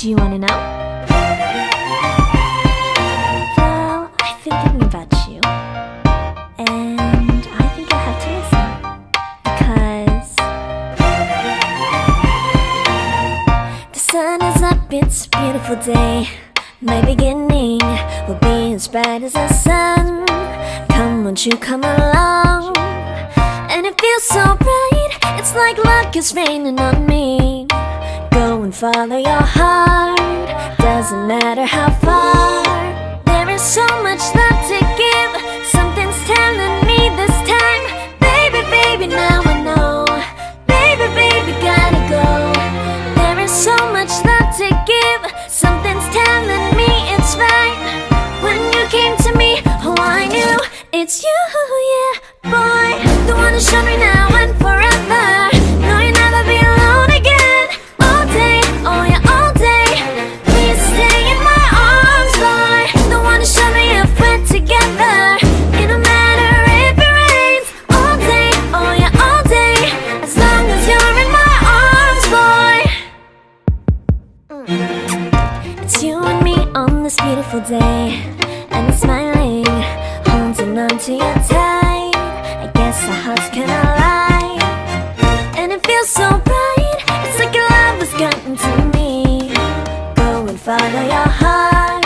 Do you want to know? Well, I've been thinking about you, and I think you'll have to listen, because the sun is up, it's a beautiful day. My beginning will be as bright as the sun. Come, won't you come along? And it feels so bright, it's like luck is raining on me. Go and follow your heart, doesn't matter how far. There is so much love to give, something's telling me this time. Baby, baby, now I know. Baby, baby, gotta go. There is so much love to give, something's telling me it's right. When you came to me, oh I knew it's you, yeah, boy. The one who showed me now and forever. No, you'll never be alone again. All day, oh yeah, all day. Please stay in my arms, boy. The one who showed me if we're together. It don't matter if it rains. All day, oh yeah, all day. As long as you're in my arms, boy. It's you and me on this beautiful day, and I'm smiling, holding on to you tight. I guess our hearts can align, and it feels so bright. It's like your love has gotten to me. Go and follow your heart,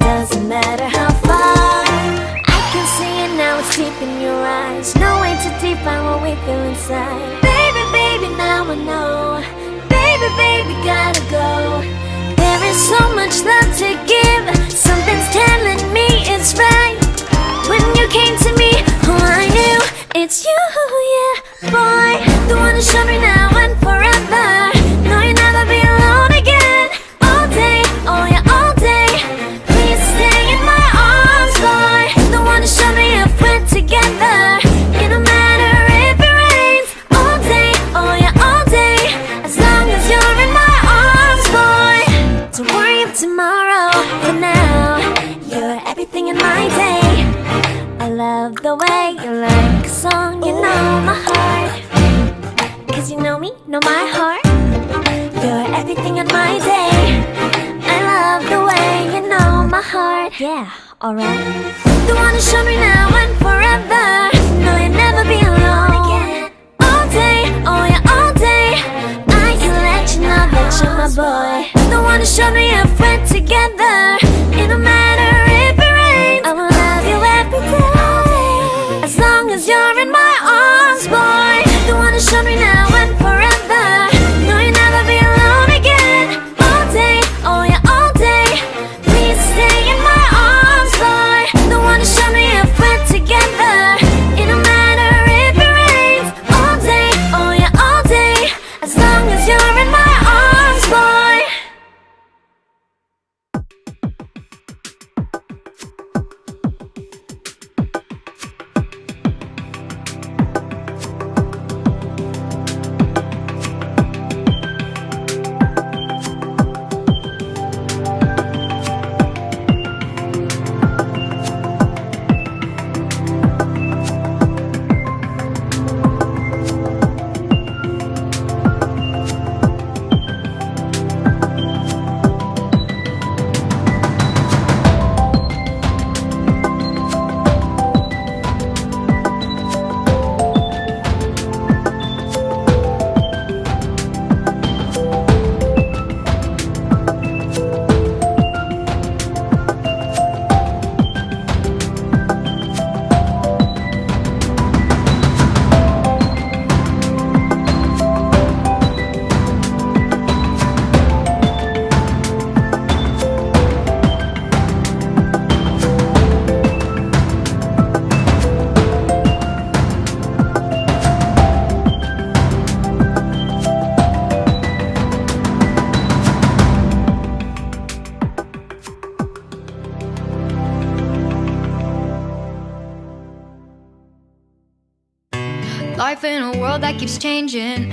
doesn't matter how far. I can see it now, it's deep in your eyes. No way to define what we feel inside. Baby, baby, now I know. Baby, baby, gotta go. There is so much love to give, something's telling me it's right. When you came to me, oh I knew it's you, yeah, boy. The one who showed me now and forever. No, you'll never be alone again. All day, oh yeah, all day. Please stay in my arms, boy. The one who showed me if we're together. It don't matter if it rains. All day, oh yeah, all day. As long as you're in my arms, boy. Don't worry of tomorrow, for now you're everything in my day. I love the way you like a song, you know my heart. Cause you know me, know my heart. You're everything in my day. I love the way you know my heart. Yeah, alright. The one who showed me now and forever. No, you'll never be alone again. All day, oh yeah, all day. I can let you know that you're my boy. The one who showed me if we're together. It don't matter if it rains. I will love you every day. As long as you're in my arms, boy. The one who showed me now and forever. No, you'll never be alone again. All day, oh yeah, all day. Please stay in my arms, boy. The one who showed me if we're together. It don't matter if it rains. All day, oh yeah, all day. As long as you're in my arms, boy. Life in a world that keeps changing.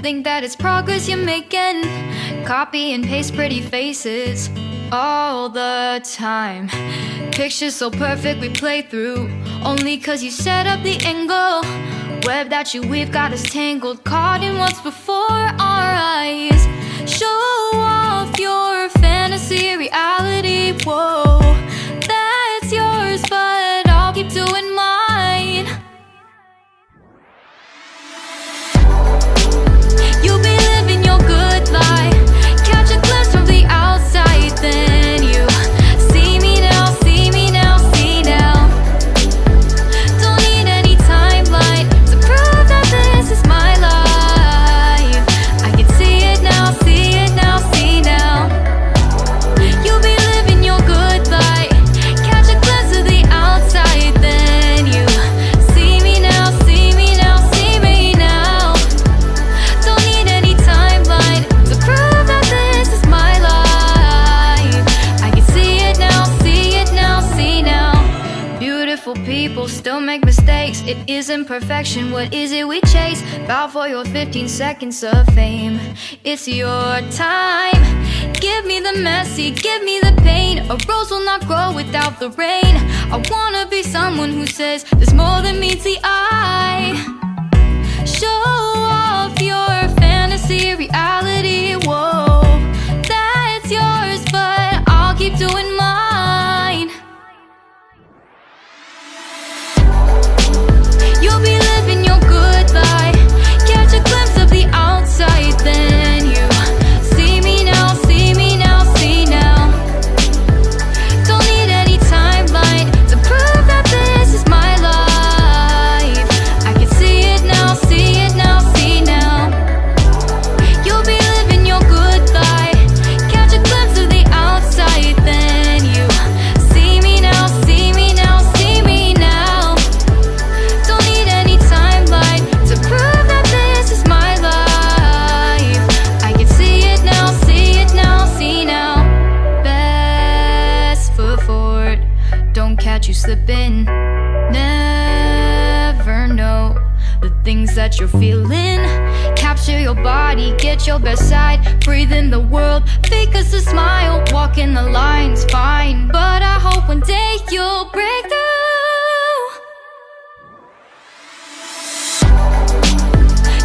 Think that it's progress you're making. Copy and paste pretty faces all the time. Pictures so perfect we play through, only cause you set up the angle. Web that you weave got us tangled, caught in what's before our eyes. Show off your face. fantasy reality. Whoa, that's yours, but I'll keep doing mine. You'll be living your good life, catch a glimpse from the outside, then you see me now, see me now, see now. Don't need any timeline to prove that this is my life. I can see it now, see it now, see now. You'll be living your good life, catch a glimpse of the outside, then you see me now, see me now, see me now. Don't need any timeline to prove that this is my life. I can see it now, see it now, see now. Beautiful people still make mistakes. It isn't perfection, what is it we chase? Bow for your 15 seconds of fame. It's your time. Give me the messy, give me the pain. A rose will not grow without the rain. I wanna be someone who says there's more than meets the eye. Show off your fantasy reality. Whoa, that's yours, but I'll keep doing mine. You'll be living your good life, catch a glimpse of the outside, then you see me now, see me now, see now. Don't need any timeline to prove that this is my life. I can see it now, see it now, see now. You'll be living your good life, catch a glimpse of the outside, then you see me now, see me now, see me now. Don't need any timeline to prove that this is my life. I can see it now, see it now, see now. Best foot forward, don't catch you slipping. Never know the things that you're feeling. Capture your body, get your best side. Breathe in the world, fake us a smile. Walk in the lines, fine, but I hope one day you'll break through.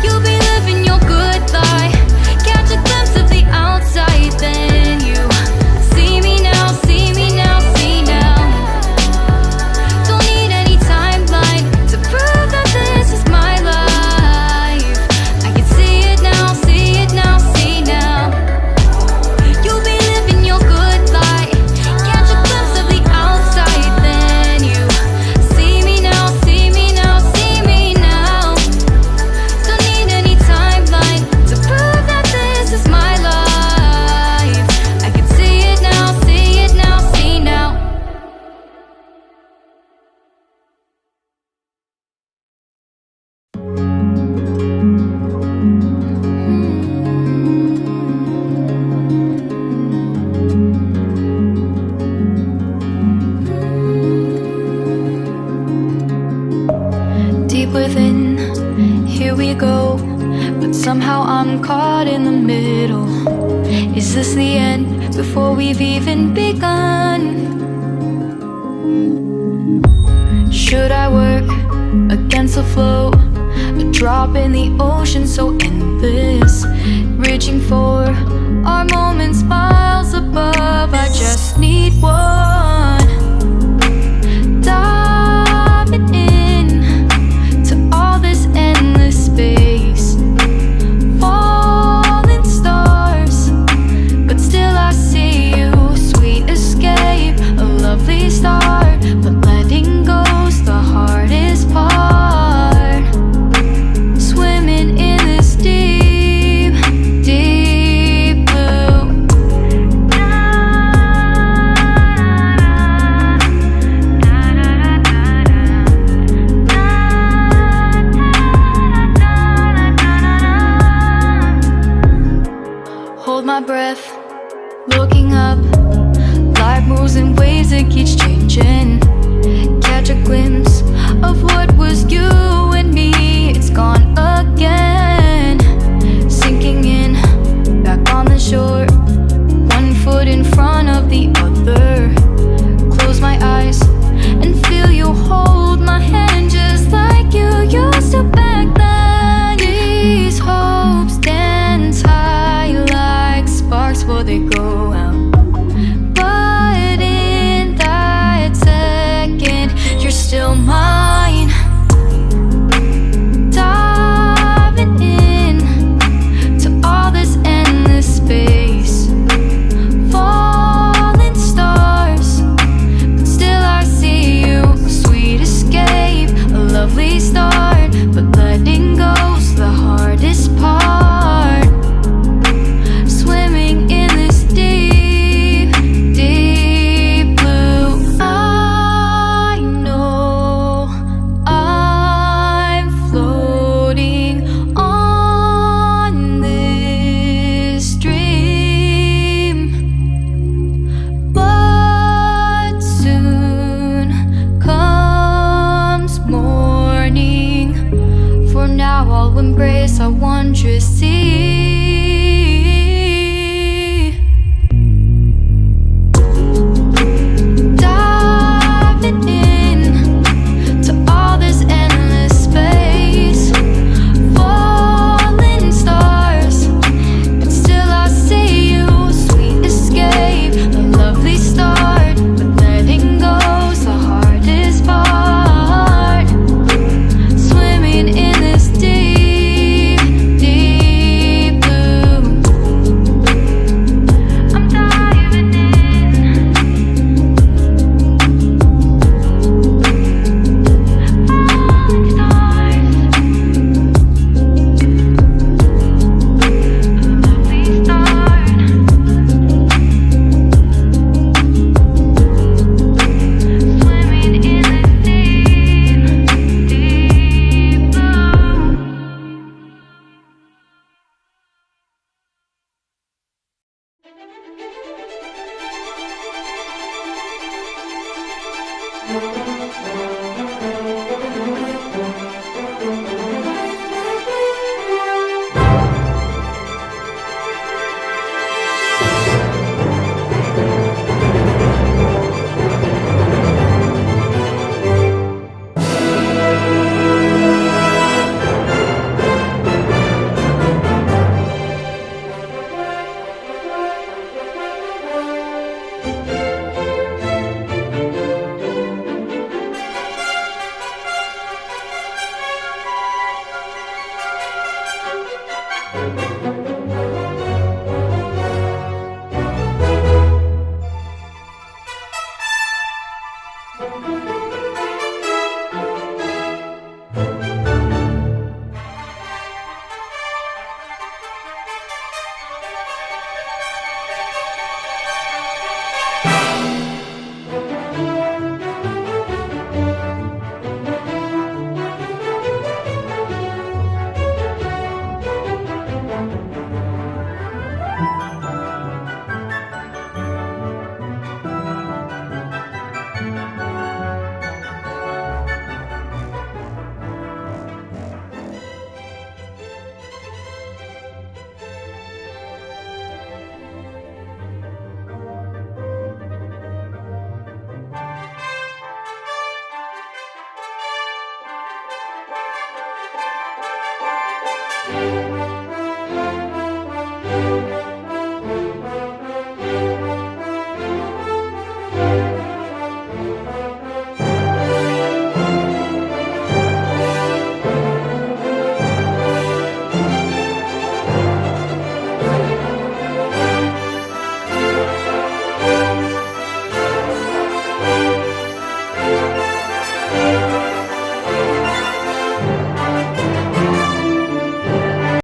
You'll be living your good life, catch a glimpse of the outside, then you see me now, see me now, see now. Don't need any timeline to prove that this is my life. I can see it now, see it now, see now. You'll be living your good life, catch a glimpse of the outside, then you see me now, see me now, see me now. Don't need any timeline to prove that this is my life. I can see it now, see it now, see now. Deep within, here we go, but somehow I'm caught in the middle. Is this the end before we've even begun? Should I work against the flow? A drop in the ocean so endless, reaching for our moments miles above. I just need one. Diving in to all this endless space, falling stars, but still I see you. Sweet escape, a lovely start, but letting go's the hardest part. Swimming in this deep, deep blue. Hold my breath, looking up. Life moves in ways that keeps changing. Catch a glimpse